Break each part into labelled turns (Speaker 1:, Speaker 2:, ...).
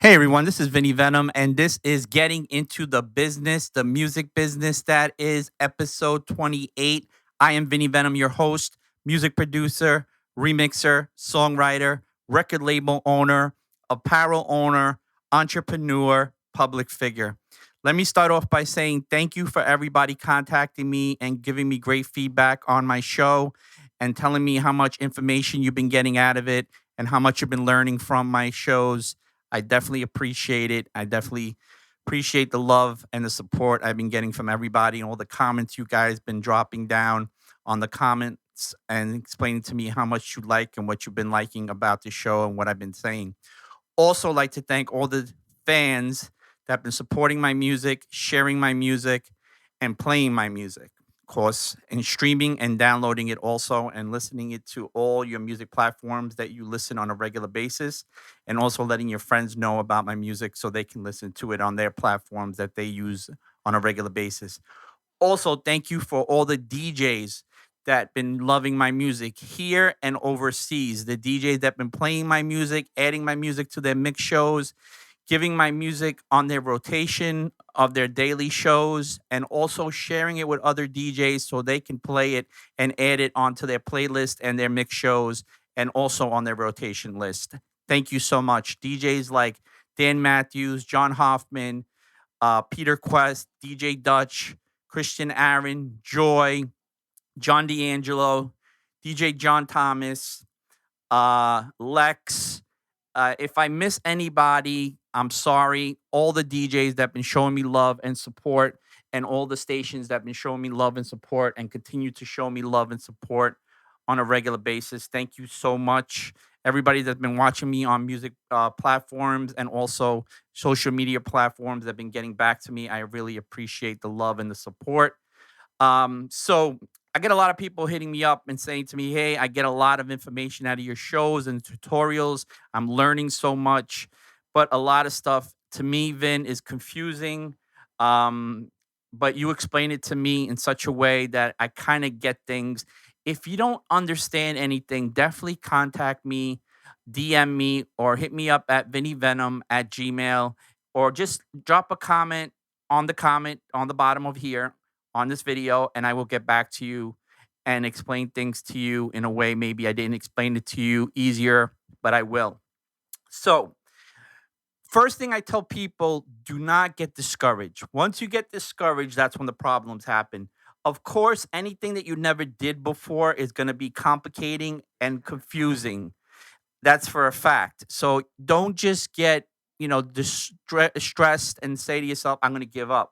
Speaker 1: Hey everyone, this is Vinny Venom, and this is Getting Into the Business, the music business. That is episode 28. I am Vinny Venom, your host, music producer, remixer, songwriter, record label owner, apparel owner, entrepreneur, public figure. Let me start off by saying thank you for everybody contacting me and giving me great feedback on my show and telling me how much information you've been getting out of it and how much you've been learning from my shows. I definitely appreciate it. I definitely appreciate the love and the support I've been getting from everybody and all the comments you guys been dropping down on the comments and explaining to me how much you like and what you've been liking about the show and what I've been saying. Also like to thank all the fans that have been supporting my music, sharing my music, and playing my music. Of course, and streaming and downloading it also and listening it to all your music platforms that you listen on a regular basis and also letting your friends know about my music so they can listen to it on their platforms that they use on a regular basis. Also, thank you for all the DJs that been loving my music here and overseas. The DJs that been playing my music, adding my music to their mix shows, giving my music on their rotation of their daily shows, and also sharing it with other DJs so they can play it and add it onto their playlist and their mix shows and also on their rotation list. Thank you so much. DJs like Dan Matthews, John Hoffman, Peter Quest, DJ Dutch, Christian Aaron, Joy, John D'Angelo, DJ John Thomas, Lex. If I miss anybody, I'm sorry. All the DJs that have been showing me love and support, and all the stations that have been showing me love and support and continue to show me love and support on a regular basis. Thank you so much. Everybody that's been watching me on music platforms and also social media platforms that have been getting back to me. I really appreciate the love and the support. So I get a lot of people hitting me up and saying to me, "Hey, I get a lot of information out of your shows and tutorials. I'm learning so much, but a lot of stuff to me, Vin, is confusing. Um, but you explain it to me in such a way that I kind of get things. If you don't understand anything, definitely contact me, DM me, or hit me up at vinnyvenom at gmail, or just drop a comment on the bottom of here on this video, and I will get back to you and explain things to you in a way maybe I didn't explain it to you easier, but I will. So, first thing I tell people, do not get discouraged. Once you get discouraged, that's when the problems happen. Of course, anything that you never did before is going to be complicating and confusing. That's for a fact. So don't just get, stressed and say to yourself, I'm going to give up.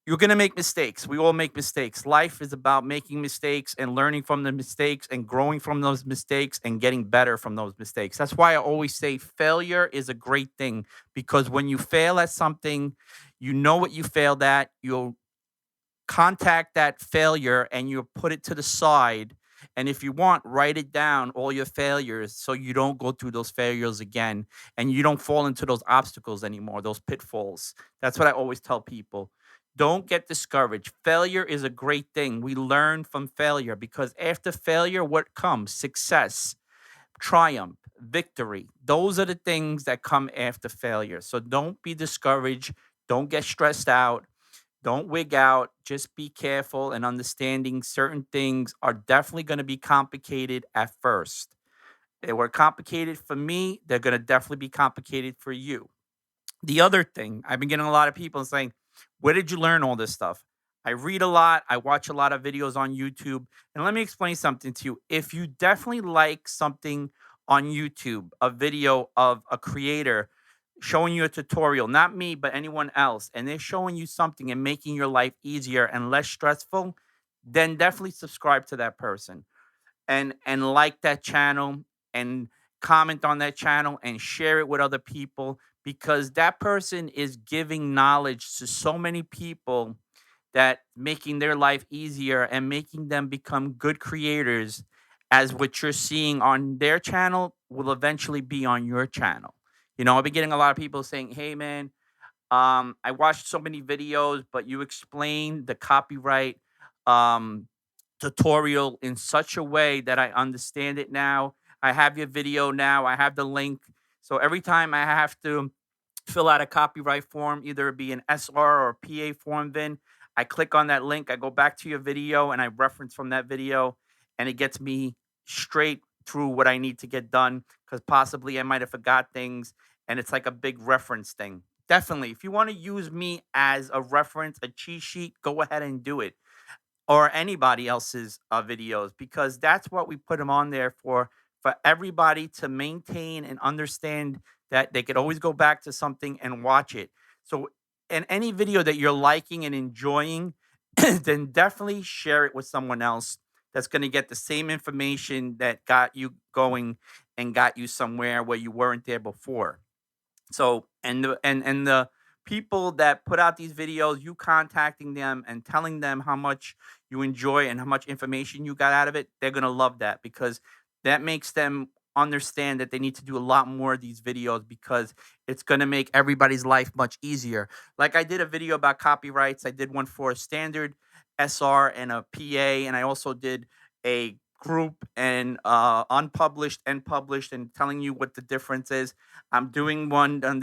Speaker 1: You're going to make mistakes. We all make mistakes. Life is about making mistakes and learning from the mistakes and growing from those mistakes and getting better from those mistakes. That's why I always say failure is a great thing, because when you fail at something, you know what you failed at. You'll contact that failure and you put it to the side. And if you want, write it down, all your failures, so you don't go through those failures again and you don't fall into those obstacles anymore, those pitfalls. That's what I always tell people. Don't get discouraged. Failure is a great thing. We learn from failure, because after failure, what comes? Success, triumph, victory. Those are the things that come after failure. So don't be discouraged. Don't get stressed out. Don't wig out. Just be careful and understanding certain things are definitely going to be complicated at first. They were complicated for me. They're going to definitely be complicated for you. The other thing, I've been getting a lot of people saying, where did you learn all this stuff? I read a lot. I watch a lot of videos on YouTube. And let me explain something to you. If you definitely like something on YouTube, a video of a creator showing you a tutorial, not me, but anyone else, and they're showing you something and making your life easier and less stressful, then definitely subscribe to that person and like that channel and comment on that channel and share it with other people, because that person is giving knowledge to so many people that making their life easier and making them become good creators, as what you're seeing on their channel will eventually be on your channel. I've been getting a lot of people saying, "Hey man, I watched so many videos, but you explained the copyright um tutorial in such a way that I understand it now. I have your video now. I have the link So every time I have to fill out a copyright form, either it be an SR or PA form, Vin, I click on that link, I go back to your video and I reference from that video, and it gets me straight through what I need to get done because possibly I might have forgot things, and it's like a big reference thing. Definitely, if you want to use me as a reference, a cheat sheet, go ahead and do it, or anybody else's videos, because that's what we put them on there for everybody to maintain and understand that they could always go back to something and watch it. So, in any video that you're liking and enjoying, then definitely share it with someone else that's going to get the same information that got you going and got you somewhere where you weren't there before. So, and the people that put out these videos, you contacting them and telling them how much you enjoy and how much information you got out of it, they're gonna love that because that makes them understand that they need to do a lot more of these videos because it's gonna make everybody's life much easier. Like I did a video about copyrights. I did one for a standard SR and a PA, and I also did a group and unpublished and published, and telling you what the difference is. I'm doing one on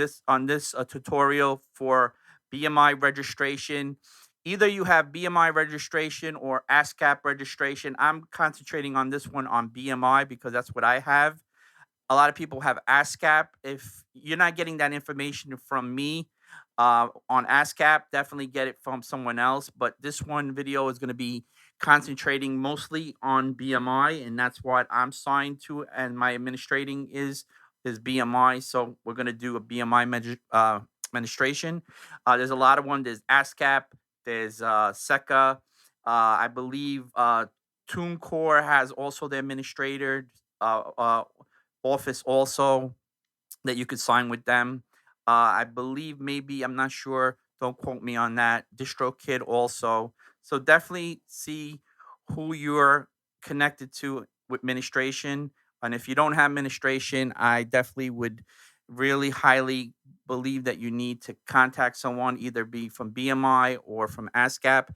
Speaker 1: this tutorial for BMI registration. Either you have BMI registration or ASCAP registration. I'm concentrating on this one on BMI because that's what I have. A lot of people have ASCAP. If you're not getting that information from me on ASCAP, definitely get it from someone else. But this one video is going to be concentrating mostly on BMI, and that's what I'm signed to, and my administrating is BMI. So we're going to do a BMI administration. There's a lot of one. There's ASCAP. There's SECA. I believe TuneCore has also the administrator. Office also that you could sign with them. I believe maybe I'm not sure. Don't quote me on that. DistroKid also. So definitely see who you're connected to with administration. And if you don't have administration, I definitely would really highly believe that you need to contact someone, either be from BMI or from ASCAP.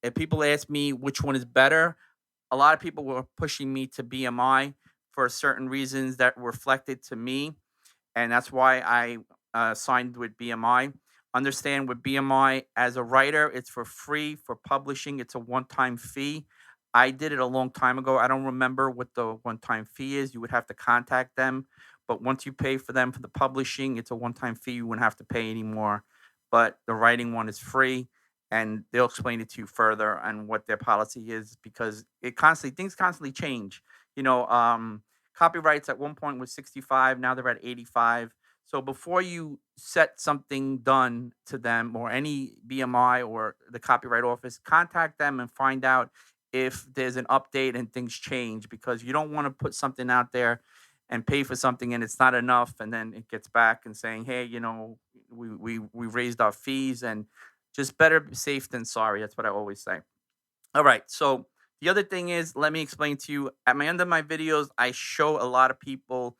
Speaker 1: If people ask me which one is better, a lot of people were pushing me to BMI for certain reasons that reflected to me, and that's why I signed with BMI. Understand with BMI as a writer, it's for free for publishing. It's a one-time fee. I did it a long time ago. I don't remember what the one-time fee is. You would have to contact them, but once you pay for them for the publishing, it's a one-time fee. You wouldn't have to pay anymore. But the writing one is free, and they'll explain it to you further and what their policy is because it constantly things constantly change. You know, copyrights at one point was 65, now they're at 85. So before you set something done to them or any BMI or the copyright office, contact them and find out if there's an update and things change, because you don't want to put something out there and pay for something and it's not enough, and then it gets back and saying, hey, we raised our fees, and just better be safe than sorry. That's what I always say. All right. So the other thing is, let me explain to you. At my end of my videos, I show a lot of people.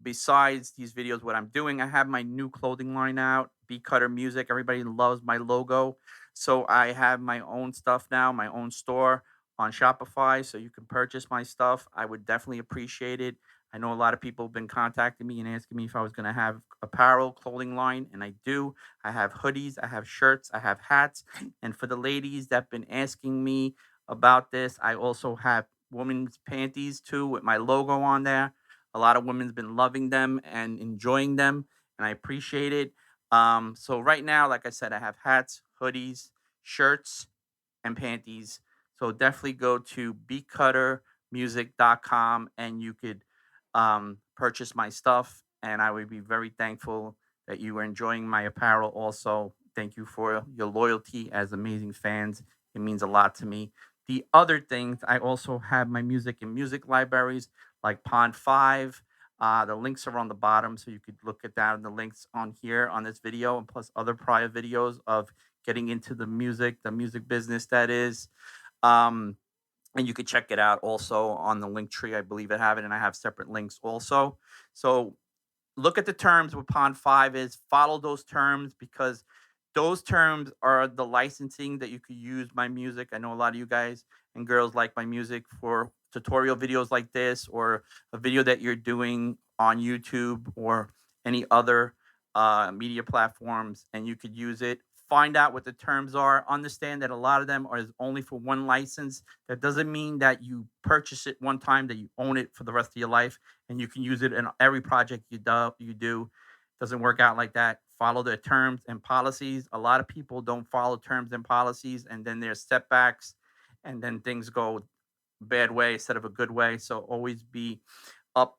Speaker 1: Besides these videos, what I'm doing, I have my new clothing line out. Beatcutter Music. Everybody loves my logo, so I have my own stuff now, my own store on Shopify, so you can purchase my stuff. I would definitely appreciate it. I know a lot of people have been contacting me and asking me if I was going to have apparel clothing line, and I do. I have hoodies, I have shirts, I have hats. And for the ladies that have been asking me about this, I also have women's panties too with my logo on there. A lot of women's been loving them and enjoying them, and I appreciate it. So right now, like I said, I have hats, hoodies, shirts, and panties. So definitely go to beatcuttermusic.com and you could purchase my stuff. And I would be very thankful that you are enjoying my apparel also. Thank you for your loyalty as amazing fans. It means a lot to me. The other things, I also have my music in music libraries like Pond 5. The links are on the bottom, so you could look at that and the links on here on this video, and plus other prior videos of getting into the music business that is. Um, and you could check it out also on the link tree. I believe I have it, and I have separate links also. So look at the terms with Pond 5 is, follow those terms because those terms are the licensing that you could use my music. I know a lot of you guys and girls like my music for tutorial videos like this, or a video that you're doing on YouTube or any other media platforms, and you could use it. Find out what the terms are. Understand that a lot of them are only for one license. That doesn't mean that you purchase it one time that you own it for the rest of your life, and you can use it in every project you do. Doesn't work out like that. Follow the terms and policies. A lot of people don't follow terms and policies, and then there's setbacks, and then things go bad way instead of a good way. So always be up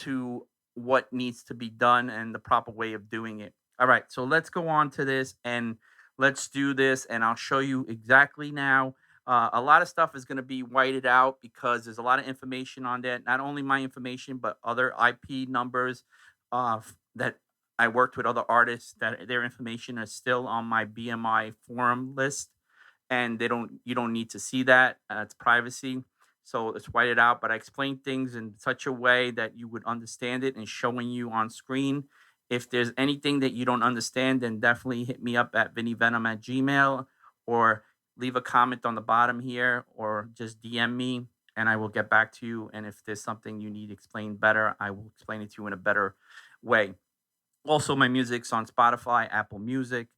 Speaker 1: to what needs to be done and the proper way of doing it. All right, so let's go on to this and let's do this, and I'll show you exactly now. A lot of stuff is going to be whited out because there's a lot of information on there. Not only my information, but other IP numbers that I worked with other artists that their information is still on my BMI forum list, and you don't need to see that. It's privacy. So it's whited out, but I explain things in such a way that you would understand it and showing you on screen. If there's anything that you don't understand, then definitely hit me up at vinnyvenom@gmail, or leave a comment on the bottom here, or just DM me and I will get back to you. And if there's something you need explained better, I will explain it to you in a better way. Also, my music's on Spotify, Apple Music,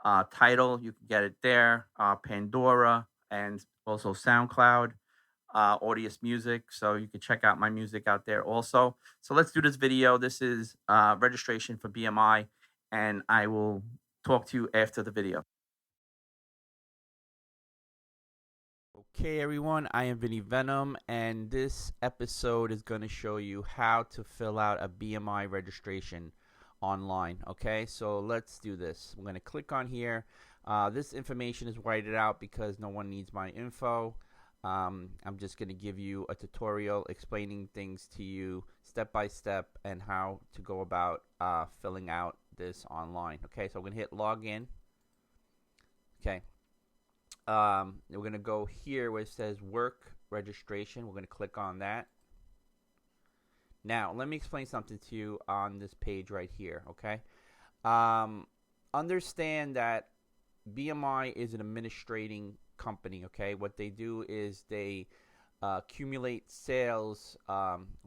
Speaker 1: Tidal, you can get it there, Pandora, and also SoundCloud, Audius Music. So you can check out my music out there also. So let's do this video. This is registration for BMI, and I will talk to you after the video. Okay, everyone, I am Vinny Venom, and this episode is going to show you how to fill out a BMI registration online. Okay, so let's do this. I'm going to click on here. This information is whited out because no one needs my info. I'm just going to give you a tutorial explaining things to you step by step and how to go about filling out this online. Okay, so I'm going to hit login. Okay. We're going to go here where it says work registration. We're going to click on that. Now, let me explain something to you on this page right here, okay? Understand that BMI is an administrating company, okay? What they do is they accumulate sales,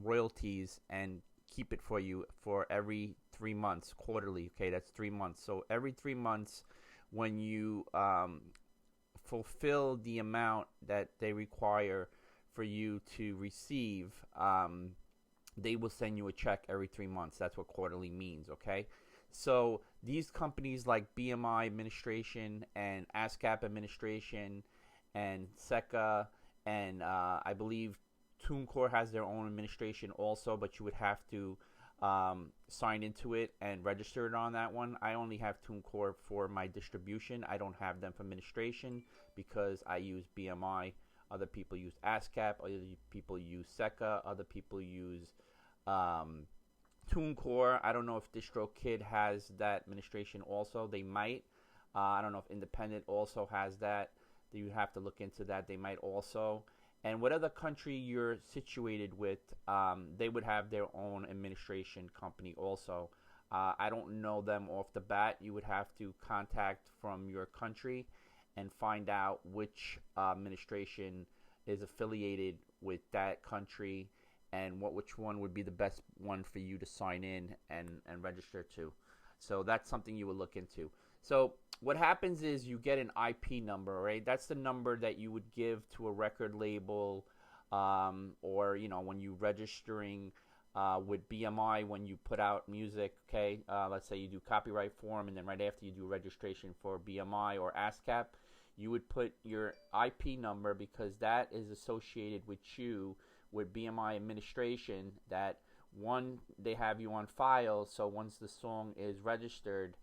Speaker 1: royalties, and keep it for you for every 3 months, quarterly, okay? That's 3 months. So every 3 months, when you fulfill the amount that they require for you to receive, they will send you a check every 3 months. That's what quarterly means, okay? So these companies like BMI Administration and ASCAP Administration and SECA and I believe TuneCore has their own administration also, but you would have to sign into it and register it on that one. I only have TuneCore for my distribution. I don't have them for administration because I use BMI. Other people use ASCAP. Other people use SECA. Other people use TuneCore. I don't know if DistroKid has that administration also. They might. I don't know if Independent also has that. You have to look into that. They might also. And whatever country you're situated with, they would have their own administration company also. I don't know them off the bat. You would have to contact from your country and find out which administration is affiliated with that country and which one would be the best one for you to sign in and register to. So that's something you would look into. So what happens is you get an IP number, right? That's the number that you would give to a record label, or when you registering with BMI when you put out music. Okay, let's say you do copyright form, and then right after you do registration for BMI or ASCAP, you would put your IP number because that is associated with you with BMI administration. That one, they have you on file, so once the song is registered,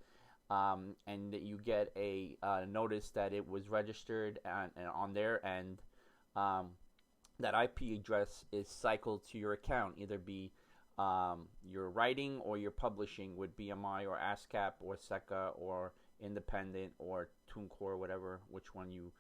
Speaker 1: and that you get a notice that it was registered and on their end, that IP address is cycled to your account, either be your writing or your publishing with BMI or ASCAP or SECA or Independent or TuneCore, whatever, which one you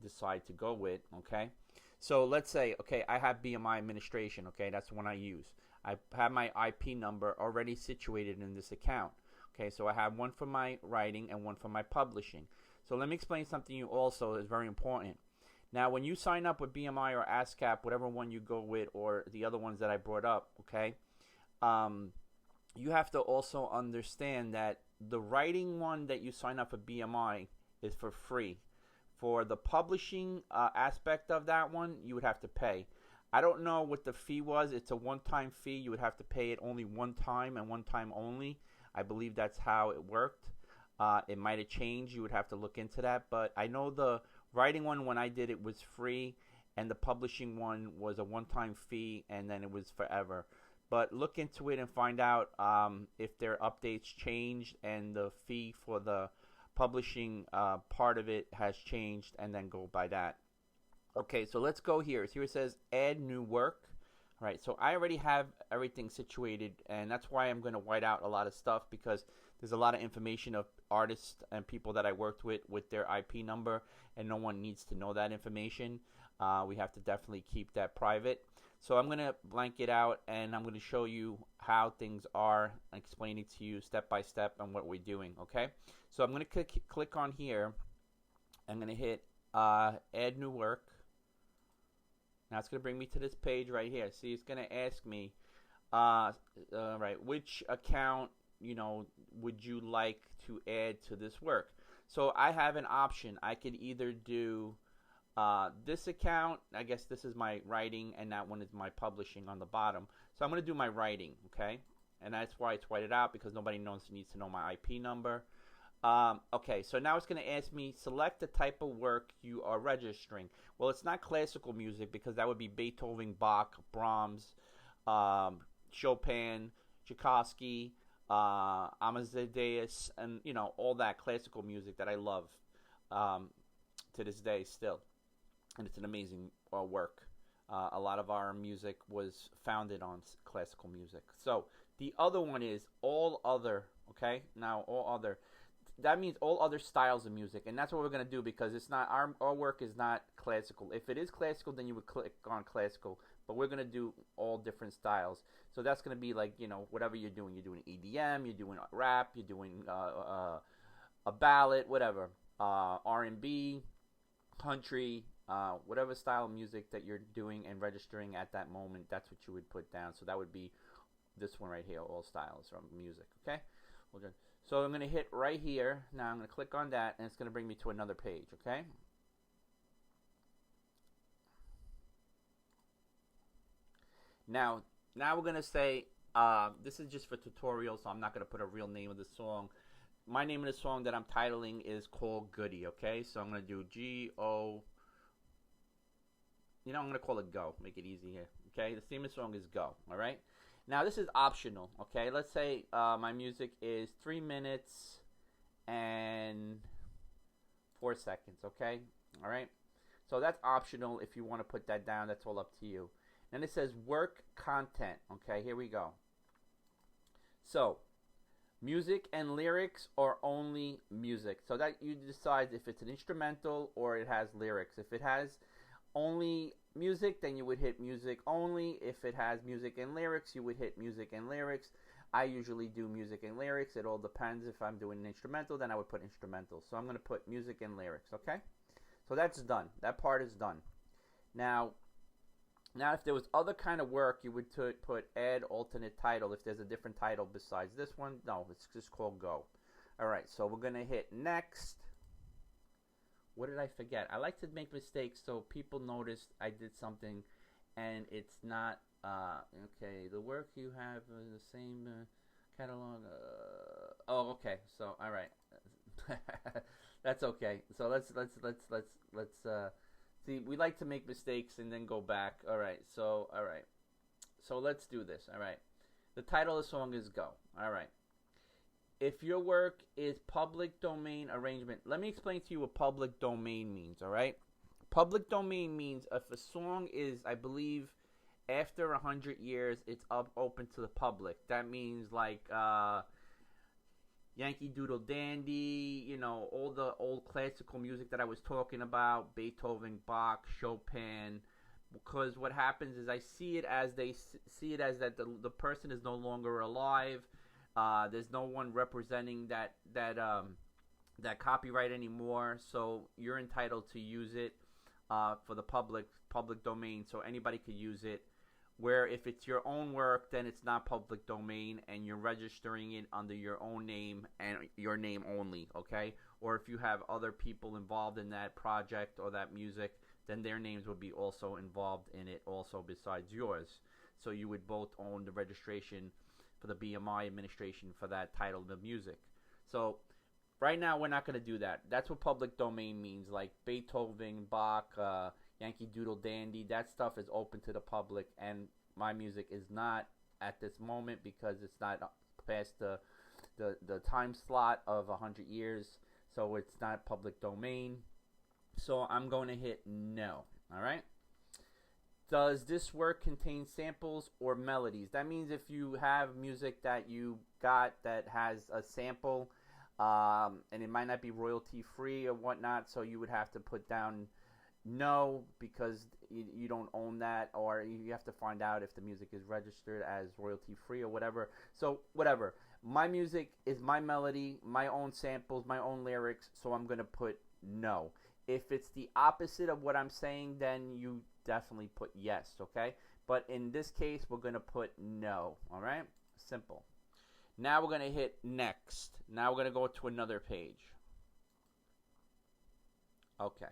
Speaker 1: decide to go with, okay? So let's say, okay, I have BMI administration, okay, that's the one I use. I have my IP number already situated in this account. Okay, so I have one for my writing and one for my publishing. So let me explain something to you also is very important. Now, when you sign up with BMI or ASCAP, whatever one you go with, or the other ones that I brought up, okay, um, you have to also understand that the writing one that you sign up for BMI is for free. For the publishing aspect of that one, you would have to pay. I don't know what the fee was. It's a one-time fee. You would have to pay it only one time and one time only. I believe that's how it worked. It might have changed. You would have to look into that. But I know the writing one, when I did it, was free, and the publishing one was a one-time fee, and then it was forever. But look into it and find out if their updates changed and the fee for the publishing part of it has changed, and then go by that. Okay, so let's go here. Here it says add new work. All right, so I already have everything situated, and that's why I'm going to white out a lot of stuff, because there's a lot of information of artists and people that I worked with their IP number, and no one needs to know that information. We have to definitely keep that private. So I'm going to blank it out, and I'm going to show you how things are, and explain it to you step by step on what we're doing, okay? So I'm going to click on here. I'm going to hit add new work. Now it's going to bring me to this page right here. See, it's going to ask me, right, which account, would you like to add to this work? So I have an option. I could either do this account. I guess this is my writing, and that one is my publishing on the bottom. So I'm going to do my writing, okay? And that's why it's whited out, because nobody needs to know my IP number. Okay, so now it's going to ask me, select the type of work you are registering. Well, it's not classical music, because that would be Beethoven, Bach, Brahms, Chopin, Tchaikovsky, Amadeus, and, all that classical music that I love to this day still. And it's an amazing work. A lot of our music was founded on classical music. So the other one is all other, okay? Now, all other. That means all other styles of music, and that's what we're going to do, because it's not our work is not classical. If it is classical, then you would click on classical, but we're going to do all different styles. So that's going to be like, whatever you're doing. You're doing EDM, you're doing rap, you're doing a ballad, whatever, R&B, country, whatever style of music that you're doing and registering at that moment, that's what you would put down. So that would be this one right here, all styles from music, okay? So I'm going to hit right here. Now I'm going to click on that, and it's going to bring me to another page, okay? Now we're going to say, this is just for tutorial, so I'm not going to put a real name of the song. My name of the song that I'm titling is called Goody, okay? So I'm going to do G-O. I'm going to call it Go. Make it easy here, okay? The theme of the song is Go, all right? Now, this is optional, okay? Let's say my music is 3 minutes and 4 seconds, okay? All right? So that's optional. If you want to put that down, that's all up to you. Then it says work content, okay? Here we go. So, music and lyrics, or only music. So that you decide if it's an instrumental or it has lyrics. If it has only music, then you would hit music only. If it has music and lyrics, you would hit music and lyrics. I usually do music and lyrics. It all depends. If I'm doing an instrumental, then I would put instrumental. So I'm going to put music and lyrics, okay? So that's done. That part is done. Now if there was other kind of work, you would put add alternate title. If there's a different title besides this one, no, it's just called Go. All right, so we're going to hit next. What did I forget? I like to make mistakes so people notice I did something, and it's not, okay, the work you have is the same catalog. Oh, okay, so, all right. That's okay. So let's see, we like to make mistakes and then go back. All right, so let's do this. All right, the title of the song is Go. All right. If your work is public domain arrangement, let me explain to you what public domain means, all right? Public domain means if a song is, I believe, after 100 years, it's open to the public. That means like Yankee Doodle Dandy, all the old classical music that I was talking about, Beethoven, Bach, Chopin. Because what happens is I see it as that the person is no longer alive. There's no one representing that copyright anymore, so you're entitled to use it for the public domain, so anybody could use it where if it's your own work, then it's not public domain and you're registering it under your own name and your name only, okay? Or if you have other people involved in that project or that music, then their names would be also involved in it also besides yours. So you would both own the registration for the BMI administration for that title of the music. So right now we're not going to do that. That's what public domain means, like Beethoven, Bach, Yankee Doodle Dandy. That stuff is open to the public, and my music is not at this moment because it's not past the time slot of 100 years, so it's not public domain. So I'm going to hit no. All right. Does this work contain samples or melodies? That means if you have music that you got that has a sample, and it might not be royalty free or whatnot, so you would have to put down no, because you don't own that, or you have to find out if the music is registered as royalty free or whatever. So whatever. My music is my melody, my own samples, my own lyrics, so I'm going to put no. If it's the opposite of what I'm saying, then you definitely put yes, okay? But in this case, we're going to put no, all right? Simple. Now we're going to hit next. Now we're going to go to another page. Okay.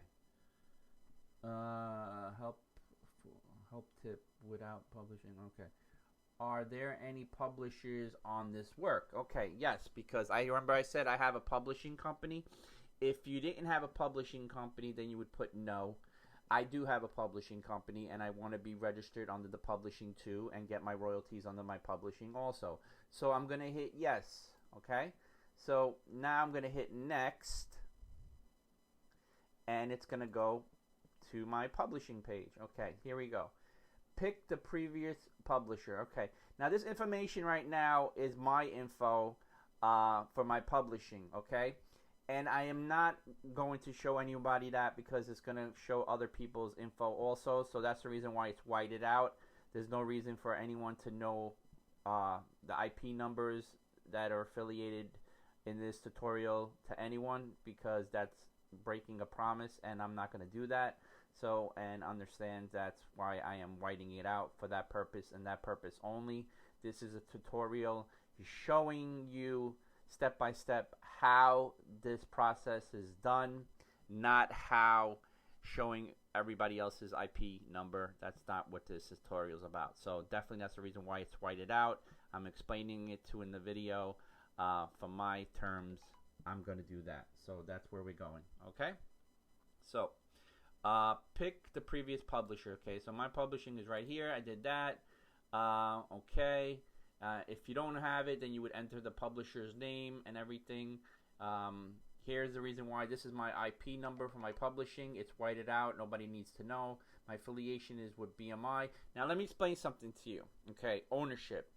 Speaker 1: Help tip without publishing. Okay. Are there any publishers on this work? Okay, yes, because I remember I said I have a publishing company. If you didn't have a publishing company, then you would put no. I do have a publishing company, and I want to be registered under the publishing too and get my royalties under my publishing also. So I'm going to hit yes, okay? So now I'm going to hit next, and it's going to go to my publishing page. Okay, here we go. Pick the previous publisher. Okay, now this information right now is my info for my publishing, okay? And I am not going to show anybody that because it's going to show other people's info also. So that's the reason why it's whited out. There's no reason for anyone to know the IP numbers that are affiliated in this tutorial to anyone, because that's breaking a promise, and I'm not going to do that. So, and understand that's why I am whiting it out, for that purpose and that purpose only. This is a tutorial showing you step by step how this process is done, not how showing everybody else's IP number. That's not what this tutorial is about. So definitely that's the reason why it's whited out. I'm explaining it to in the video. For my terms, I'm going to do that. So that's where we're going. Okay. So pick the previous publisher. Okay. So my publishing is right here. I did that. Okay. If you don't have it, then you would enter the publisher's name and everything. Here's the reason why. This is my IP number for my publishing. It's whited out. Nobody needs to know. My affiliation is with BMI. Now, let me explain something to you. Okay, ownership.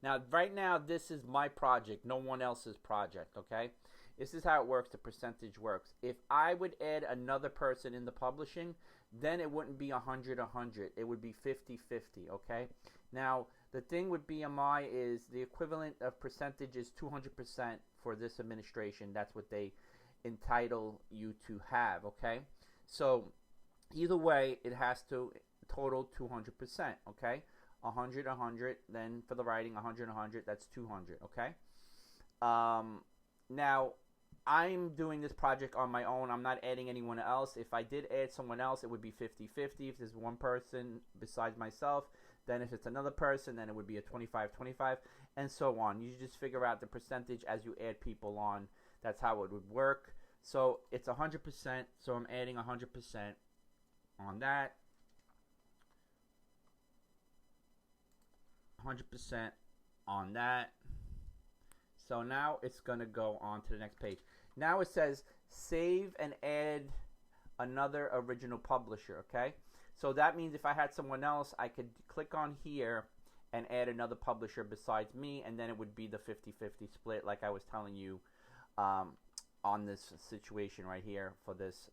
Speaker 1: Now, right now, this is my project, no one else's project, okay? This is how it works, the percentage works. If I would add another person in the publishing, then it wouldn't be 100-100. It would be 50-50, okay? Now, the thing with BMI is the equivalent of percentage is 200% for this administration. That's what they entitle you to have, okay? So, either way, it has to total 200%, okay? 100-100, then for the writing, 100-100, that's 200, okay? Now, I'm doing this project on my own. I'm not adding anyone else. If I did add someone else, it would be 50-50. If there's one person besides myself, then if it's another person, then it would be a 25-25, and so on. You just figure out the percentage as you add people on. That's how it would work. So it's 100%, so I'm adding 100% on that. 100% on that. So now it's going to go on to the next page. Now it says save and add another original publisher, okay? So that means if I had someone else, I could click on here and add another publisher besides me, and then it would be the 50-50 split like I was telling you on this situation right here for this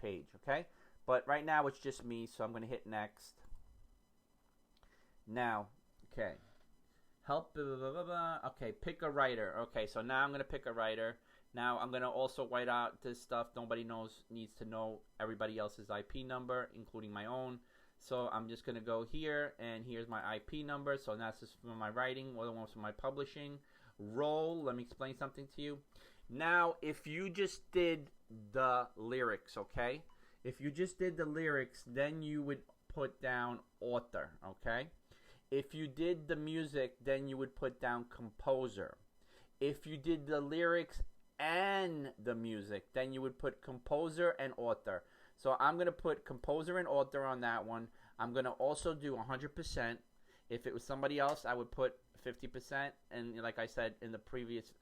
Speaker 1: page, okay? But right now it's just me, so I'm going to hit next. Now, okay. Help, blah, blah, blah, blah. Okay, pick a writer. Okay, so now I'm going to pick a writer. Now I'm going to also white out this stuff. Nobody needs to know everybody else's IP number, including my own. So I'm just going to go here, and here's my IP number. So that's just for my writing, or the one's for my publishing. Roll. Let me explain something to you. Now, if you just did the lyrics, okay? If you just did the lyrics, then you would put down author, okay? If you did the music, then you would put down composer. If you did the lyrics and the music, then you would put composer and author. So I'm going to put composer and author on that one. I'm going to also do 100%. If it was somebody else, I would put 50%. And like I said in the previous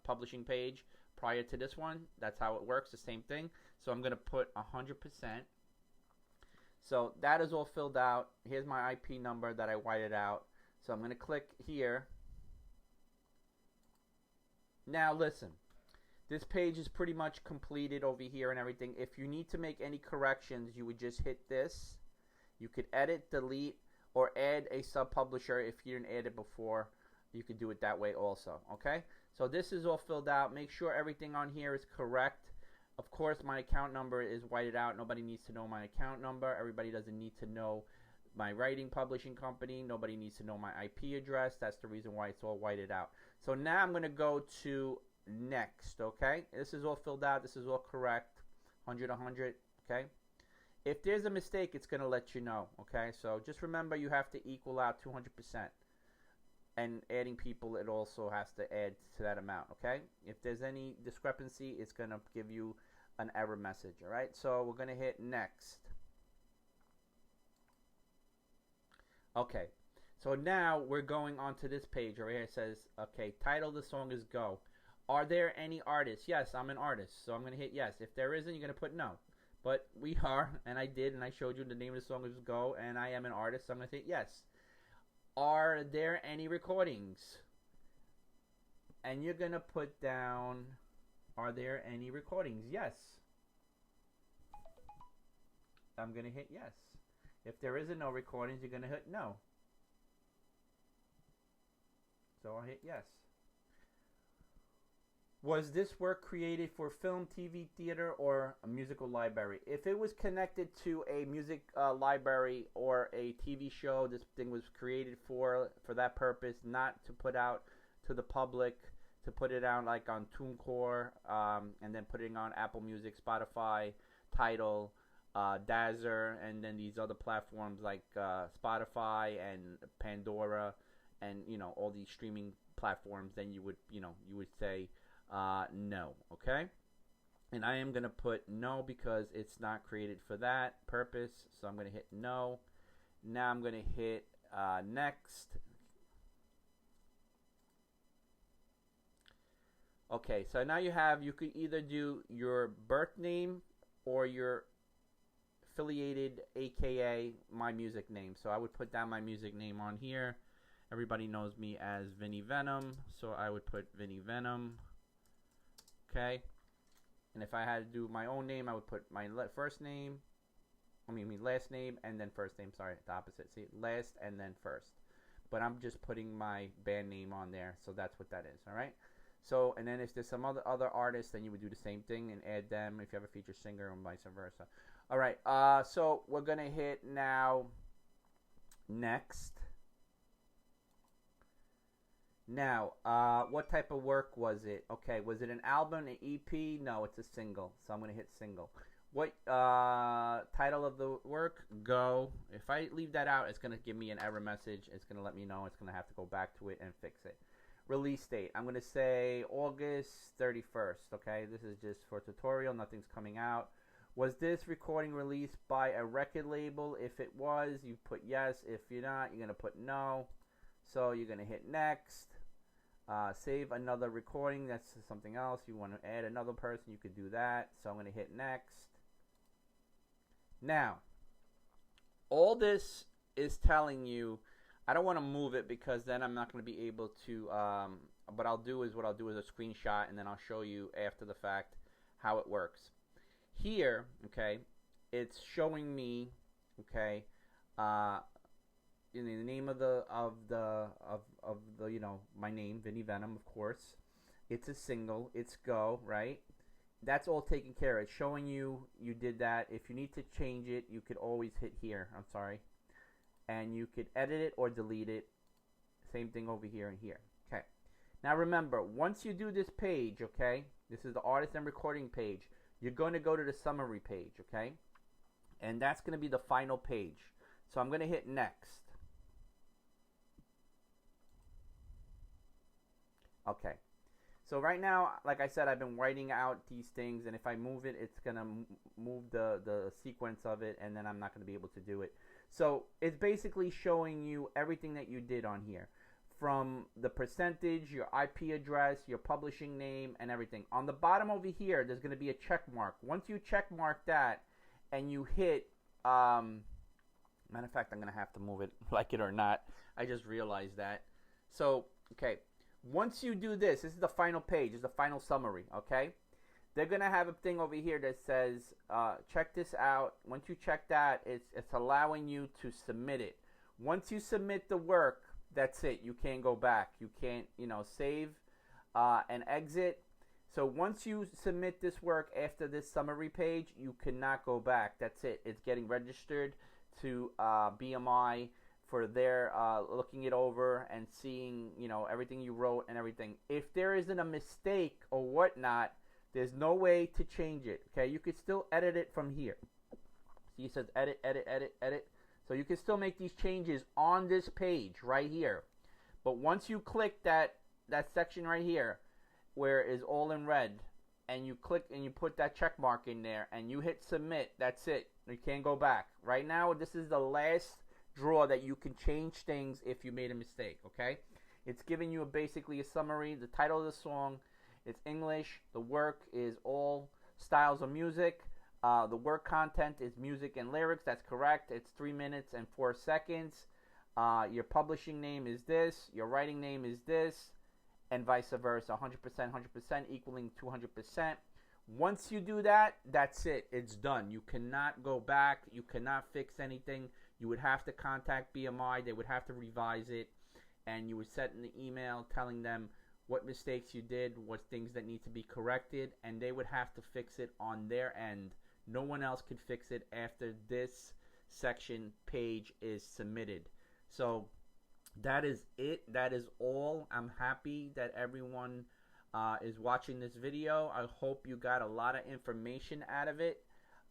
Speaker 1: publishing page prior to this one, that's how it works, the same thing. So I'm going to put 100%. So that is all filled out. Here's my IP number that I whited out. So I'm going to click here. Now listen, this page is pretty much completed over here and everything. If you need to make any corrections, you would just hit this. You could edit, delete, or add a sub-publisher if you didn't add it before. You could do it that way also, okay? So this is all filled out. Make sure everything on here is correct. Of course, my account number is whited out. Nobody needs to know my account number. Everybody doesn't need to know my writing publishing company. Nobody needs to know my IP address. That's the reason why it's all whited out. So now I'm going to go to next, okay? This is all filled out. This is all correct. 100, okay? If there's a mistake, it's going to let you know, okay? So just remember you have to equal out 200%. And adding people, it also has to add to that amount, okay? If there's any discrepancy, it's going to give you an error message, all right? So we're going to hit next. Okay, so now we're going on to this page right here. It says, okay, title of the song is Go. Are there any artists? Yes, I'm an artist, so I'm going to hit yes. If there isn't, you're going to put no. But we are, and I did, and I showed you the name of the song is Go, and I am an artist, so I'm going to hit yes. Are there any recordings? And you're going to put down, are there any recordings? Yes. I'm going to hit yes. If there isn't no recordings, you're going to hit no. So I'll hit yes. Was this work created for film, TV, theater, or a musical library? If it was connected to a music library or a TV show, this thing was created for that purpose, not to put out to the public, to put it out like on TuneCore, and then putting on Apple Music, Spotify, Tidal, Dazzler, and then these other platforms like Spotify and Pandora, and all these streaming platforms. Then you would say no, okay? And I am going to put no because it's not created for that purpose. So I'm going to hit no. Now I'm going to hit next. Okay, so now you could either do your birth name or your affiliated, aka my music name. So I would put down my music name on here. Everybody knows me as Vinny Venom, so I would put Vinny Venom. Okay, and if I had to do my own name, I would put my last name, and then first name. Sorry, the opposite. See, last and then first. But I'm just putting my band name on there, so that's what that is. All right. So, and then if there's some other artists, then you would do the same thing and add them if you have a featured singer and vice versa. All right. So we're gonna hit now next. Now, what type of work was it? Okay, was it an album, an EP? No, it's a single. So I'm going to hit single. What title of the work? Go. If I leave that out, it's going to give me an error message. It's going to let me know it's going to have to go back to it and fix it. Release date. I'm going to say August 31st. Okay, this is just for tutorial. Nothing's coming out. Was this recording released by a record label? If it was, you put yes. If you're not, you're going to put no. So you're going to hit next. Save another recording. That's something else. You want to add another person, you could do that. So I'm going to hit next. Now, all this is telling you, I don't want to move it because then I'm not going to be able to, what I'll do is a screenshot, and then I'll show you after the fact how it works. Here, okay, it's showing me, okay, in the name of the my name, Vinny Venom, of course. It's a single. It's Go, right? that's all taken care of. It's showing you did that. If you need to change it, you could always hit here. I'm sorry. And you could edit it or delete it. Same thing over here and here. Okay. Now remember, once you do this page, okay, this is the artist and recording page, you're going to go to the summary page, okay? And that's going to be the final page. So I'm going to hit next. Okay. So right now, like I said, I've been writing out these things, and if I move it, it's going to move the sequence of it, and then I'm not going to be able to do it. So it's basically showing you everything that you did on here, from the percentage, your IP address, your publishing name, and everything. On the bottom over here, there's going to be a check mark. Once you check mark that and you hit, matter of fact, I'm going to have to move it, like it or not. I just realized that. So, okay, once you do this, this is the final page, this is the final summary, okay? They're going to have a thing over here that says, check this out. Once you check that, it's allowing you to submit it. Once you submit the work, that's it. You can't go back. You can't, save and exit. So once you submit this work after this summary page, you cannot go back. That's it. It's getting registered to BMI for their looking it over and seeing, everything you wrote and everything. If there isn't a mistake or whatnot, there's no way to change it. Okay, you could still edit it from here. See, it says edit, edit, edit, edit. So you can still make these changes on this page right here. But once you click that section right here, where it is all in red, and you click and you put that check mark in there, and you hit submit, that's it. You can't go back. Right now, this is the last draw that you can change things if you made a mistake, okay? It's giving you basically a summary, the title of the song, it's English, the work is all styles of music. The work content is music and lyrics. That's correct. It's 3 minutes and 4 seconds. Your publishing name is this. Your writing name is this. And vice versa. 100%, 100% equaling 200%. Once you do that, that's it. It's done. You cannot go back. You cannot fix anything. You would have to contact BMI. They would have to revise it. And you would send an email telling them what mistakes you did, what things that need to be corrected. And they would have to fix it on their end. No one else could fix it after this section page is submitted. So that is it. That is all. I'm happy that everyone is watching this video. I hope you got a lot of information out of it.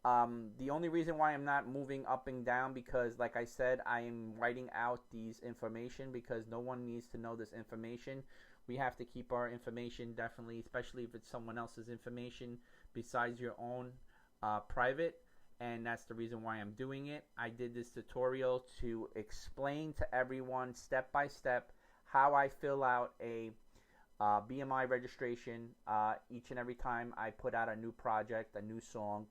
Speaker 1: The only reason why I'm not moving up and down, because like I said, I am writing out these information because no one needs to know this information. We have to keep our information, definitely, especially if it's someone else's information besides your own, private, and that's the reason why I'm doing it. I did this tutorial to explain to everyone step by step how I fill out a BMI registration each and every time I put out a new project, a new song,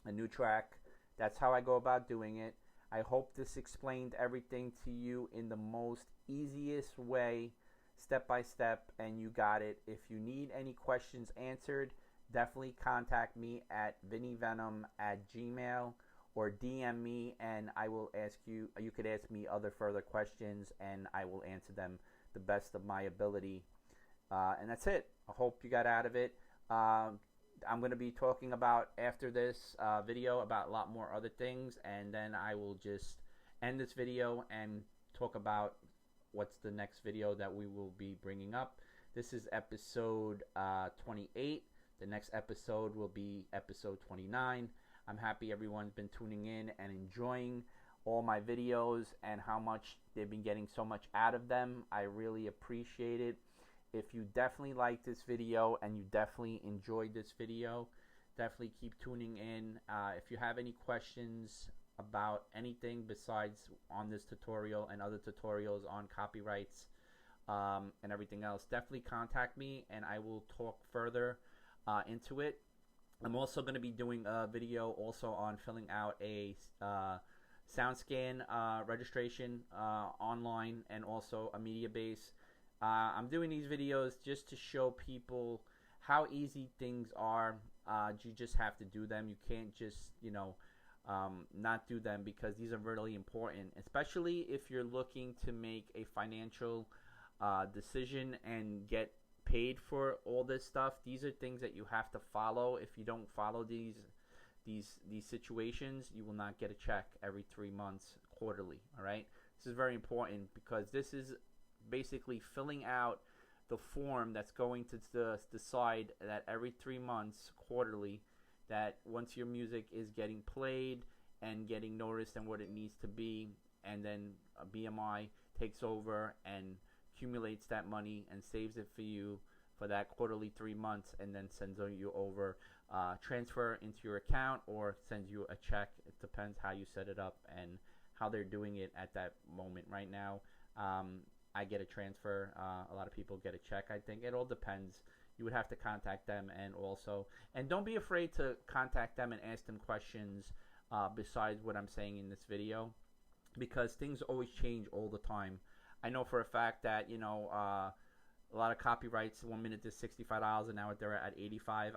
Speaker 1: a new track. That's how I go about doing it. I hope this explained everything to you in the most easiest way, step by step, and you got it. If you need any questions answered, definitely contact me at vinnyvenom@gmail.com or DM me, and I will ask you. You could ask me other further questions, and I will answer them the best of my ability. And that's it. I hope you got out of it. I'm going to be talking about, after this video, about a lot more other things, and then I will just end this video and talk about what's the next video that we will be bringing up. This is episode 28. The next episode will be episode 29. I'm happy everyone's been tuning in and enjoying all my videos and how much they've been getting so much out of them. I really appreciate it. If you definitely like this video and you definitely enjoyed this video, definitely keep tuning in. If you have any questions about anything besides on this tutorial and other tutorials on copyrights and everything else, definitely contact me and I will talk further into it. I'm also going to be doing a video also on filling out a SoundScan registration online, and also a media base. I'm doing these videos just to show people how easy things are. You just have to do them. You can't just, not do them, because these are really important, especially if you're looking to make a financial decision and get paid for all this stuff. These are things that you have to follow. If you don't follow these situations, you will not get a check every 3 months quarterly. All right, this is very important because this is basically filling out the form that's going to decide that every 3 months quarterly, that once your music is getting played and getting noticed and what it needs to be, and then BMI takes over and accumulates that money and saves it for you for that quarterly 3 months, and then sends you over, transfer into your account or sends you a check. It depends how you set it up and how they're doing it at that moment. Right now, I get a transfer. A lot of people get a check. I think it all depends. You would have to contact them, and don't be afraid to contact them and ask them questions besides what I'm saying in this video, because things always change all the time. I know for a fact that a lot of copyrights 1 minute is $65 and now they're at 85.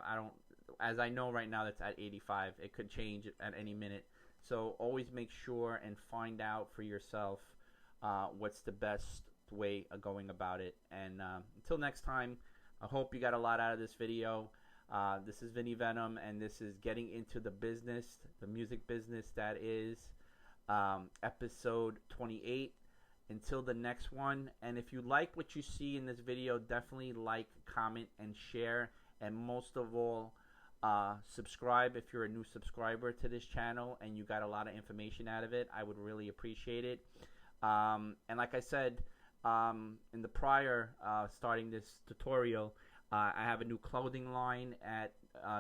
Speaker 1: As I know right now, that's at 85. It could change at any minute. So always make sure and find out for yourself what's the best way of going about it. And until next time, I hope you got a lot out of this video. This is Vinny Venom, and this is getting into the business, the music business, that is episode 28. Until the next one, and if you like what you see in this video, definitely like, comment, and share, and most of all, subscribe if you're a new subscriber to this channel and you got a lot of information out of it. I would really appreciate it. And like I said in the prior starting this tutorial, I have a new clothing line at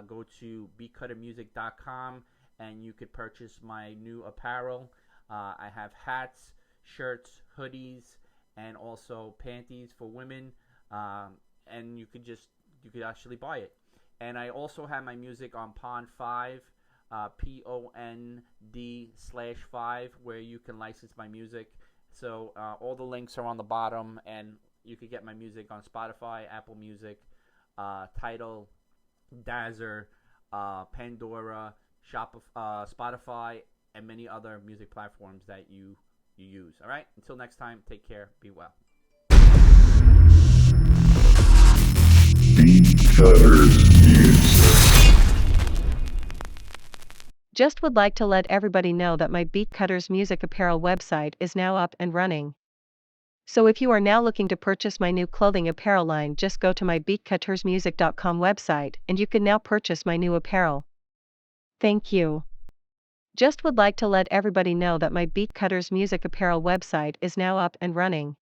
Speaker 1: go to beatcuttermusic.com and you could purchase my new apparel. I have hats, shirts, hoodies, and also panties for women, and you could actually buy it. And I also have my music on Pond5, POND/5, where you can license my music. So all the links are on the bottom, and you could get my music on Spotify, Apple Music, Tidal, Dazzer, Pandora, Spotify, and many other music platforms that you use. All right, until next time, take care, be well.
Speaker 2: Beatcutterz music.
Speaker 3: Just would like to let everybody know that my Beatcutterz music apparel website is now up and running. So if you are now looking to purchase my new clothing apparel line, just go to my beatcutterzmusic.com website and you can now purchase my new apparel. Thank you. Just would like to let everybody know that my Beatcutterz music apparel website is now up and running.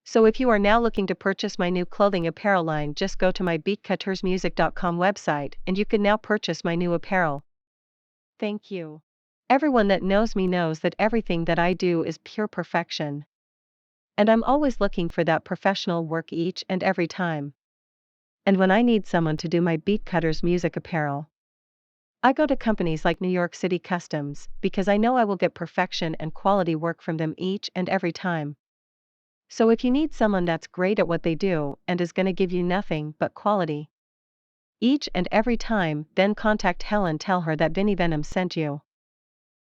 Speaker 3: So if you are now looking to purchase my new clothing apparel line, just go to my beatcutterzmusic.com website and you can now purchase my new apparel. Thank you. Everyone that knows me knows that everything that I do is pure perfection. And I'm always looking for that professional work each and every time. And when I need someone to do my Beatcutterz music apparel, I go to companies like New York City Customs, because I know I will get perfection and quality work from them each and every time. So if you need someone that's great at what they do and is going to give you nothing but quality each and every time, then contact Helen. Tell her that Vinny Venom sent you.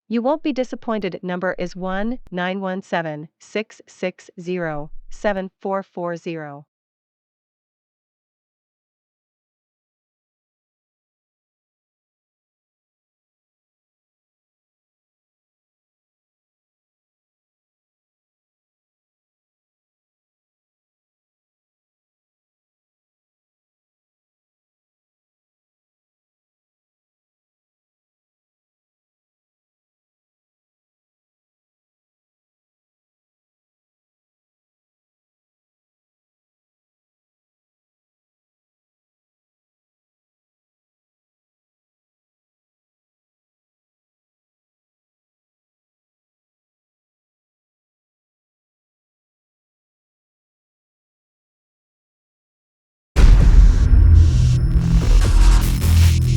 Speaker 3: You won't be disappointed. Number is 1-917-660-7440.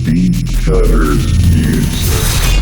Speaker 2: Beatcutterz music.